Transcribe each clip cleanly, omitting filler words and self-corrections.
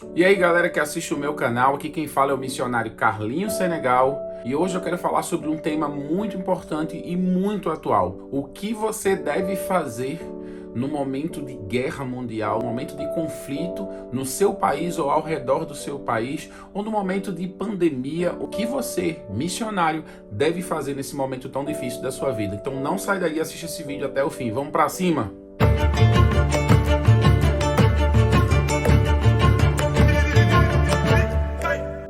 E aí galera que assiste o meu canal, aqui quem fala é o missionário Carlinhos Senegal e hoje eu quero falar sobre um tema muito importante e muito atual. O que você deve fazer no momento de guerra mundial, no momento de conflito no seu país ou ao redor do seu país, ou no momento de pandemia, o que você, missionário, deve fazer nesse momento tão difícil da sua vida. Então não sai daí, assiste esse vídeo até o fim. Vamos pra cima!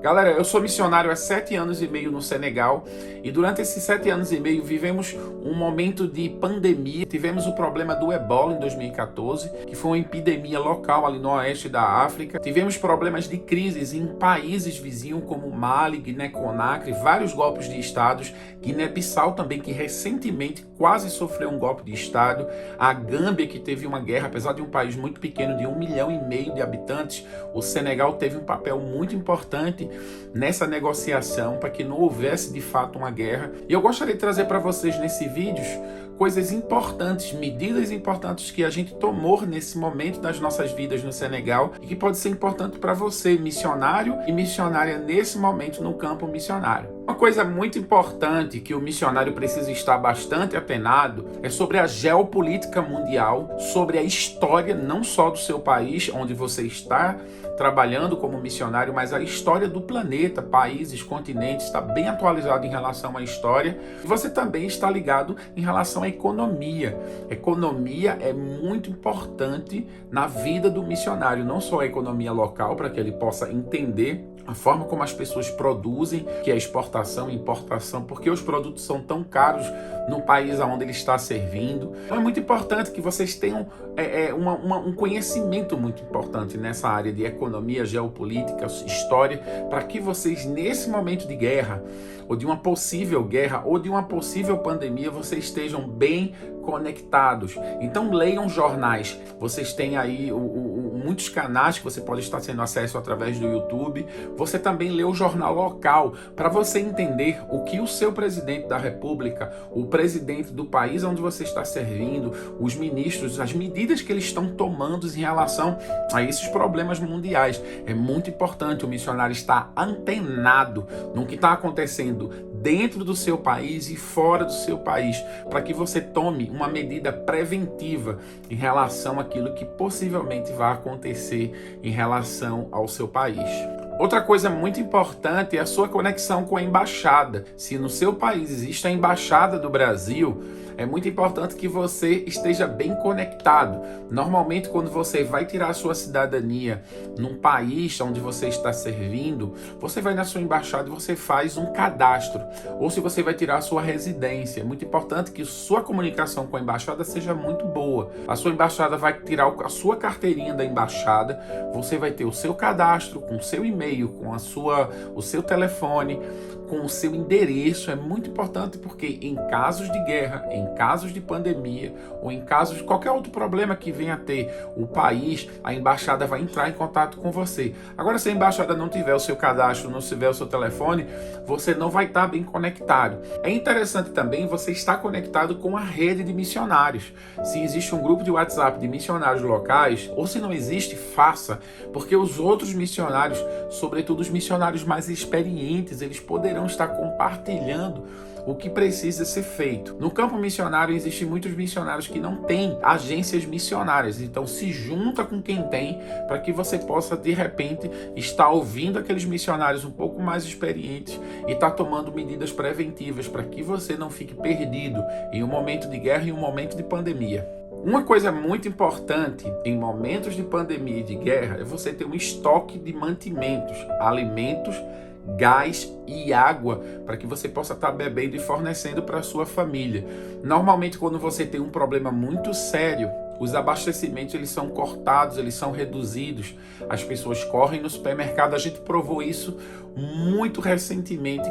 Galera, eu sou missionário há 7 anos e meio no Senegal e durante esses 7 anos e meio vivemos um momento de pandemia. Tivemos o problema do Ebola em 2014, que foi uma epidemia local ali no oeste da África. Tivemos problemas de crises em países vizinhos como Mali, Guiné-Conakry, vários golpes de estados, Guiné-Bissau também, que recentemente quase sofreu um golpe de estado, a Gâmbia, que teve uma guerra, apesar de um país muito pequeno de 1,5 milhão de habitantes, o Senegal teve um papel muito importante nessa negociação para que não houvesse de fato uma guerra. E eu gostaria de trazer para vocês nesse vídeo coisas importantes, medidas importantes que a gente tomou nesse momento das nossas vidas no Senegal e que pode ser importante para você, missionário e missionária nesse momento no campo missionário. Uma coisa muito importante que o missionário precisa estar bastante atenado é sobre a geopolítica mundial, sobre a história não só do seu país, onde você está trabalhando como missionário, mas a história do planeta, países, continentes, está bem atualizado em relação à história. E você também está ligado em relação à economia. Economia é muito importante na vida do missionário, não só a economia local, para que ele possa entender a forma como as pessoas produzem, que é exportação e importação, porque os produtos são tão caros no país onde ele está servindo. Então é muito importante que vocês tenham um conhecimento muito importante nessa área de economia, geopolítica, história, para que vocês, nesse momento de guerra, ou de uma possível guerra, ou de uma possível pandemia, vocês estejam bem conectados. Então leiam jornais, vocês têm aí muitos canais que você pode estar tendo acesso através do YouTube. Você também lê o jornal local, para você entender o que o seu presidente da república, o presidente do país onde você está servindo, os ministros, as medidas que eles estão tomando em relação a esses problemas mundiais. É muito importante o missionário estar antenado no que está acontecendo dentro do seu país e fora do seu país, para que você tome uma medida preventiva em relação àquilo que possivelmente vai acontecer em relação ao seu país. Outra coisa muito importante é a sua conexão com a embaixada. Se no seu país existe a embaixada do Brasil, é muito importante que você esteja bem conectado. Normalmente, quando você vai tirar a sua cidadania num país onde você está servindo, você vai na sua embaixada e você faz um cadastro. Ou se você vai tirar a sua residência, é muito importante que sua comunicação com a embaixada seja muito boa. A sua embaixada vai tirar a sua carteirinha da embaixada, você vai ter o seu cadastro com o seu e-mail, com o seu telefone, com o seu endereço. É muito importante porque em casos de guerra, em casos de pandemia ou em casos de qualquer outro problema que venha a ter o país, a embaixada vai entrar em contato com você. Agora, se a embaixada não tiver o seu cadastro, não tiver o seu telefone, você não vai estar bem conectado. É interessante também você estar conectado com a rede de missionários. Se existe um grupo de WhatsApp de missionários locais, ou se não existe, faça, porque os outros missionários, sobretudo os missionários mais experientes, eles poderão estar compartilhando o que precisa ser feito. No campo missionário existem muitos missionários que não têm agências missionárias, então se junta com quem tem, para que você possa de repente estar ouvindo aqueles missionários um pouco mais experientes e estar tomando medidas preventivas para que você não fique perdido em um momento de guerra e um momento de pandemia. Uma coisa muito importante em momentos de pandemia e de guerra é você ter um estoque de mantimentos, alimentos, gás e água, para que você possa estar bebendo e fornecendo para a sua família. Normalmente, quando você tem um problema muito sério, os abastecimentos eles são cortados, eles são reduzidos, as pessoas correm no supermercado. A gente provou isso muito recentemente.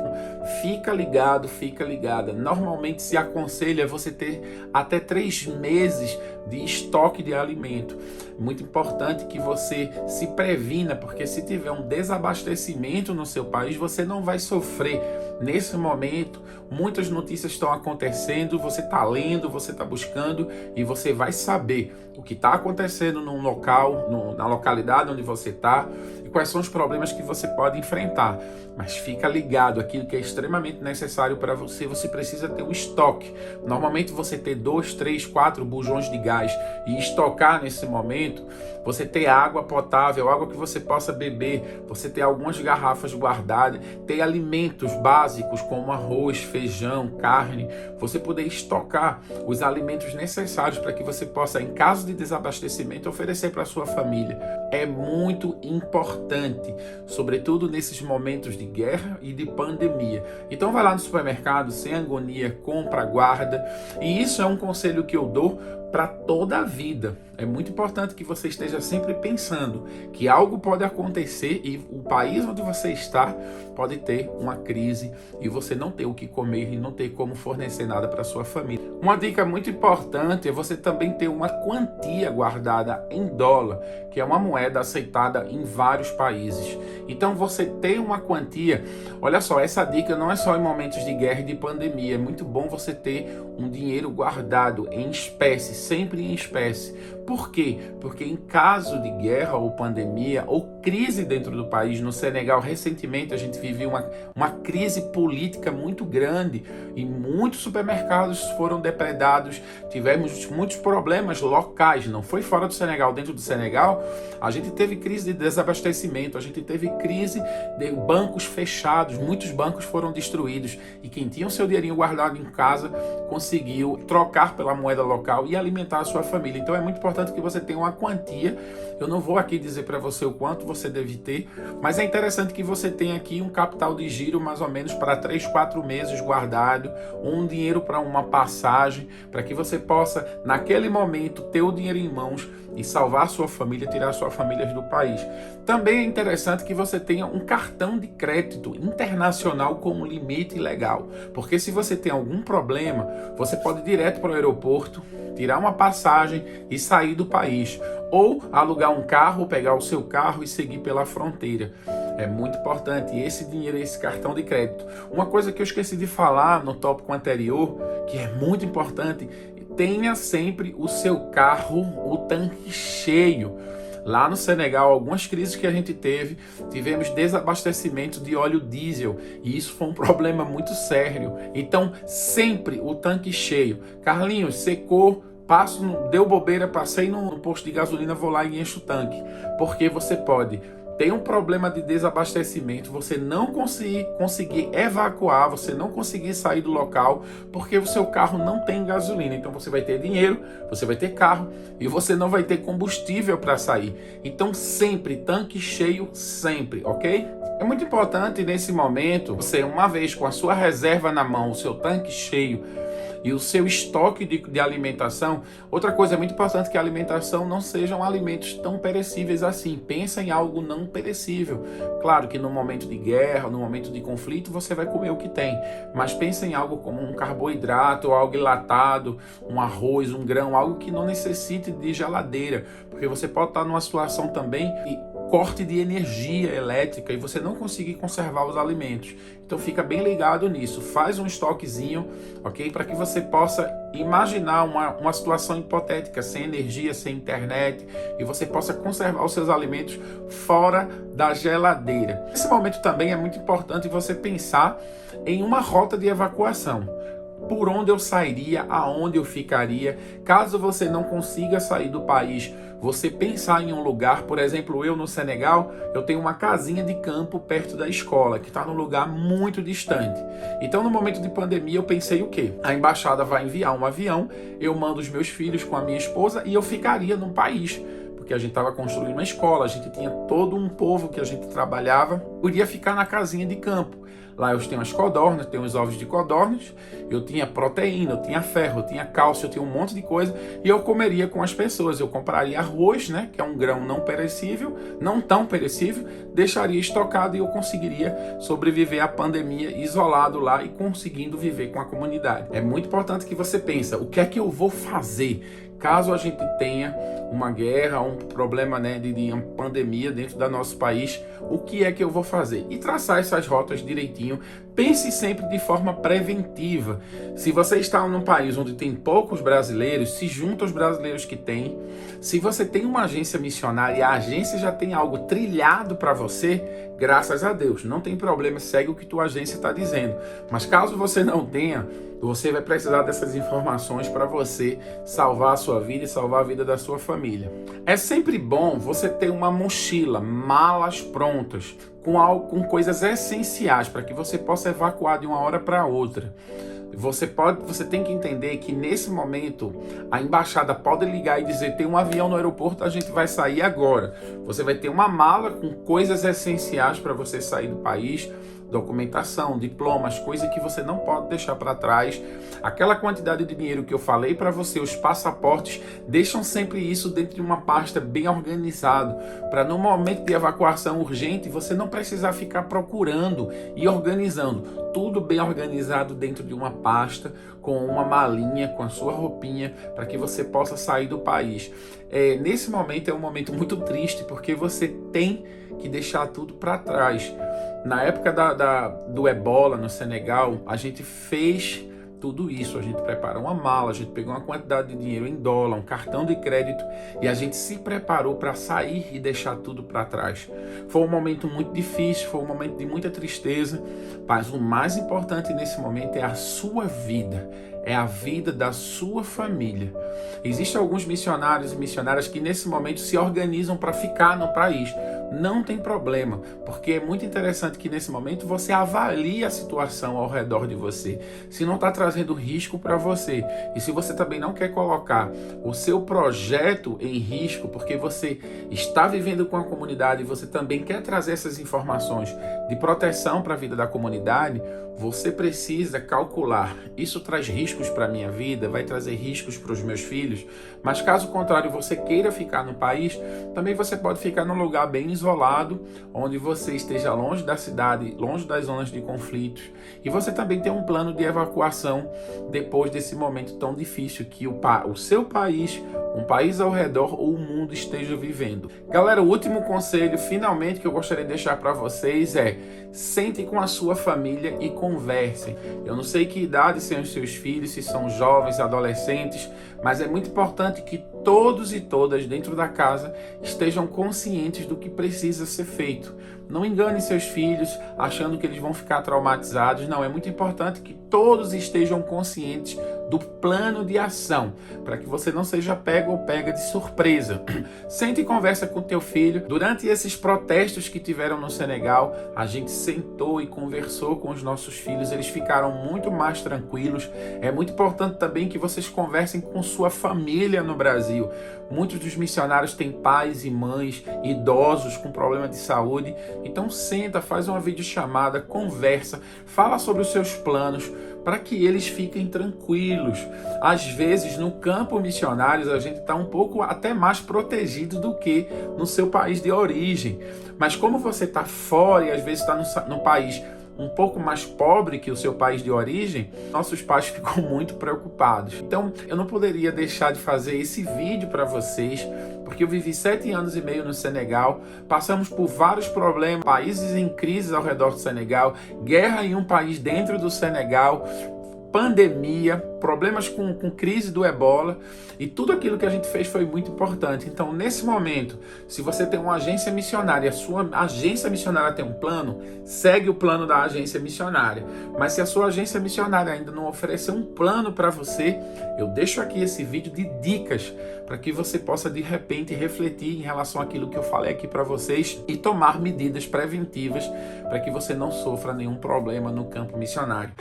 Fica ligado, fica ligada. Normalmente se aconselha você ter até 3 meses de estoque de alimento. Muito importante que você se previna, porque se tiver um desabastecimento no seu país, você não vai sofrer. Nesse momento, muitas notícias estão acontecendo, você está lendo, você está buscando e você vai saber o que está acontecendo num local, na localidade onde você está e quais são os problemas que você pode enfrentar. Mas fica ligado, aquilo que é extremamente necessário para você, você precisa ter um estoque. Normalmente você ter 2, 3, 4 bujões de gás e estocar nesse momento, você ter água potável, água que você possa beber, você ter algumas garrafas guardadas, ter alimentos básicos como arroz, feijão, carne, você poder estocar os alimentos necessários para que você possa, em caso de desabastecimento, oferecer para a sua família. É muito importante, sobretudo nesses momentos de guerra e de pandemia. Então vai lá no supermercado, sem agonia, compra, guarda. E isso é um conselho que eu dou para toda a vida. É muito importante que você esteja sempre pensando que algo pode acontecer e o país onde você está pode ter uma crise e você não ter o que comer e não ter como fornecer nada para sua família. Uma dica muito importante é você também ter uma quantia guardada em dólar, que é uma moeda aceitada em vários países. Então você tem uma quantia. Olha só, essa dica não é só em momentos de guerra e de pandemia. É muito bom você ter um dinheiro guardado em espécie, sempre em espécie. Por quê? Porque em caso de guerra ou pandemia ou crise dentro do país, no Senegal recentemente a gente viveu uma crise política muito grande e muitos supermercados foram depredados, tivemos muitos problemas locais, não foi fora do Senegal, dentro do Senegal a gente teve crise de desabastecimento, a gente teve crise de bancos fechados, muitos bancos foram destruídos e quem tinha o seu dinheirinho guardado em casa conseguiu trocar pela moeda local e alimentar a sua família. Então é muito importante que você tenha uma quantia. Eu não vou aqui dizer para você o quanto você deve ter, mas é interessante que você tenha aqui um capital de giro mais ou menos para 3, 4 meses guardado, um dinheiro para uma passagem, para que você possa, naquele momento, ter o dinheiro em mãos e salvar a sua família, tirar a sua família do país. Também é interessante que você tenha um cartão de crédito internacional com um limite legal, porque se você tem algum problema, você pode ir direto para o aeroporto, tirar uma passagem e sair do país, ou alugar um carro, pegar o seu carro e seguir pela fronteira. É muito importante esse dinheiro, esse cartão de crédito. Uma coisa que eu esqueci de falar no tópico anterior, que é muito importante, tenha sempre o seu carro, o tanque cheio. Lá no Senegal, algumas crises que a gente teve, tivemos desabastecimento de óleo diesel e isso foi um problema muito sério. Então, sempre o tanque cheio. Carlinhos, secou, deu bobeira, passei no posto de gasolina, vou lá e encho o tanque. Porque você pode ter um problema de desabastecimento, você não conseguir evacuar, você não conseguir sair do local, porque o seu carro não tem gasolina. Então você vai ter dinheiro, você vai ter carro e você não vai ter combustível para sair. Então sempre, tanque cheio, sempre, ok? É muito importante nesse momento, você uma vez com a sua reserva na mão, o seu tanque cheio, e o seu estoque de alimentação. Outra coisa muito importante, que a alimentação não sejam alimentos tão perecíveis assim. Pensa em algo não perecível. Claro que no momento de guerra, no momento de conflito, você vai comer o que tem, mas pensa em algo como um carboidrato, algo enlatado, um arroz, um grão, algo que não necessite de geladeira, porque você pode estar numa situação também de corte de energia elétrica e você não conseguir conservar os alimentos. Então fica bem ligado nisso, faz um estoquezinho, ok? Para que você possa imaginar uma situação hipotética, sem energia, sem internet, e você possa conservar os seus alimentos fora da geladeira. Nesse momento também é muito importante você pensar em uma rota de evacuação. Por onde eu sairia, aonde eu ficaria, caso você não consiga sair do país, você pensar em um lugar. Por exemplo, eu no Senegal, eu tenho uma casinha de campo perto da escola, que está num lugar muito distante. Então, no momento de pandemia, eu pensei o quê? A embaixada vai enviar um avião, eu mando os meus filhos com a minha esposa e eu ficaria no país, porque a gente estava construindo uma escola, a gente tinha todo um povo que a gente trabalhava, podia ficar na casinha de campo. Lá eu tenho as codornas, tenho os ovos de codornas, eu tinha proteína, eu tinha ferro, eu tinha cálcio, eu tinha um monte de coisa e eu comeria com as pessoas. Eu compraria arroz, né, que é um grão não perecível, não tão perecível, deixaria estocado e eu conseguiria sobreviver à pandemia isolado lá e conseguindo viver com a comunidade. É muito importante que você pense, o que é que eu vou fazer caso a gente tenha uma guerra, um problema, né, de uma pandemia dentro do nosso país, o que é que eu vou fazer? E traçar essas rotas direitinho. Pense sempre de forma preventiva. Se você está num país onde tem poucos brasileiros, se junta aos brasileiros que tem. Se você tem uma agência missionária e a agência já tem algo trilhado para você, graças a Deus, não tem problema, segue o que tua agência está dizendo. Mas caso você não tenha, você vai precisar dessas informações para você salvar a sua vida e salvar a vida da sua família. É sempre bom você ter uma mochila, malas prontas, com coisas essenciais para que você possa evacuar de uma hora para outra. Você tem que entender que nesse momento a embaixada pode ligar e dizer: tem um avião no aeroporto, a gente vai sair agora. Você vai ter uma mala com coisas essenciais para você sair do país, documentação, diplomas, coisa que você não pode deixar para trás. Aquela quantidade de dinheiro que eu falei para você, os passaportes, deixam sempre isso dentro de uma pasta bem organizado, para no momento de evacuação urgente você não precisar ficar procurando e organizando. Tudo bem organizado dentro de uma pasta, com uma malinha, com a sua roupinha, para que você possa sair do país. Nesse momento é um momento muito triste, porque você tem que deixar tudo para trás. Na época do ebola no Senegal, a gente fez tudo isso. A gente preparou uma mala, a gente pegou uma quantidade de dinheiro em dólar, um cartão de crédito, e a gente se preparou para sair e deixar tudo para trás. Foi um momento muito difícil, foi um momento de muita tristeza, mas o mais importante nesse momento é a sua vida, é a vida da sua família. Existem alguns missionários e missionárias que nesse momento se organizam para ficar no país. Não tem problema, porque é muito interessante que nesse momento você avalie a situação ao redor de você, se não está trazendo risco para você, e se você também não quer colocar o seu projeto em risco, porque você está vivendo com a comunidade e você também quer trazer essas informações de proteção para a vida da comunidade, você precisa calcular: isso traz riscos para a minha vida, vai trazer riscos para os meus filhos, mas caso contrário você queira ficar no país, também você pode ficar num lugar bem isolado, onde você esteja longe da cidade, longe das zonas de conflitos, e você também tem um plano de evacuação depois desse momento tão difícil que o seu país, um país ao redor ou o mundo esteja vivendo. Galera, o último conselho, finalmente, que eu gostaria de deixar para vocês é: sente com a sua família e conversem. Eu não sei que idade são os seus filhos, se são jovens, adolescentes, mas é muito importante que todos e todas dentro da casa estejam conscientes do que precisa ser feito. Não engane seus filhos achando que eles vão ficar traumatizados. Não, é muito importante que todos estejam conscientes do plano de ação, para que você não seja pego ou pega de surpresa. Sente e conversa com teu filho. Durante esses protestos que tiveram no Senegal, a gente sentou e conversou com os nossos filhos, eles ficaram muito mais tranquilos. É muito importante também que vocês conversem com sua família no Brasil. Muitos dos missionários têm pais e mães idosos com problema de saúde, então senta, faz uma videochamada, conversa, fala sobre os seus planos, para que eles fiquem tranquilos. Às vezes, no campo missionário, a gente está um pouco até mais protegido do que no seu país de origem. Mas como você está fora e às vezes está no país um pouco mais pobre que o seu país de origem, nossos pais ficam muito preocupados. Então, eu não poderia deixar de fazer esse vídeo para vocês, porque eu vivi 7 anos e meio no Senegal, passamos por vários problemas, países em crise ao redor do Senegal, guerra em um país dentro do Senegal, pandemia, problemas com crise do ebola, e tudo aquilo que a gente fez foi muito importante. Então, nesse momento, se você tem uma agência missionária, a sua agência missionária tem um plano, segue o plano da agência missionária. Mas se a sua agência missionária ainda não oferecer um plano para você, eu deixo aqui esse vídeo de dicas para que você possa de repente refletir em relação àquilo que eu falei aqui para vocês e tomar medidas preventivas para que você não sofra nenhum problema no campo missionário.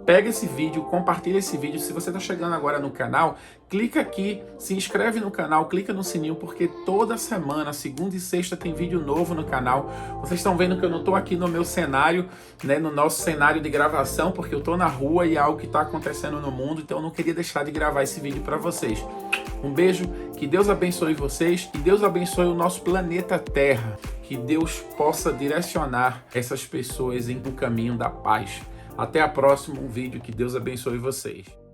Pega esse vídeo, compartilha esse vídeo. Se você está chegando agora no canal, clica aqui, se inscreve no canal, clica no sininho, porque toda semana, segunda e sexta, tem vídeo novo no canal. Vocês estão vendo que eu não estou aqui no meu cenário, né, no nosso cenário de gravação, porque eu estou na rua e é algo que está acontecendo no mundo, então eu não queria deixar de gravar esse vídeo para vocês. Um beijo, que Deus abençoe vocês, que Deus abençoe o nosso planeta Terra, que Deus possa direcionar essas pessoas em um caminho da paz. Até a próximo vídeo, que Deus abençoe vocês.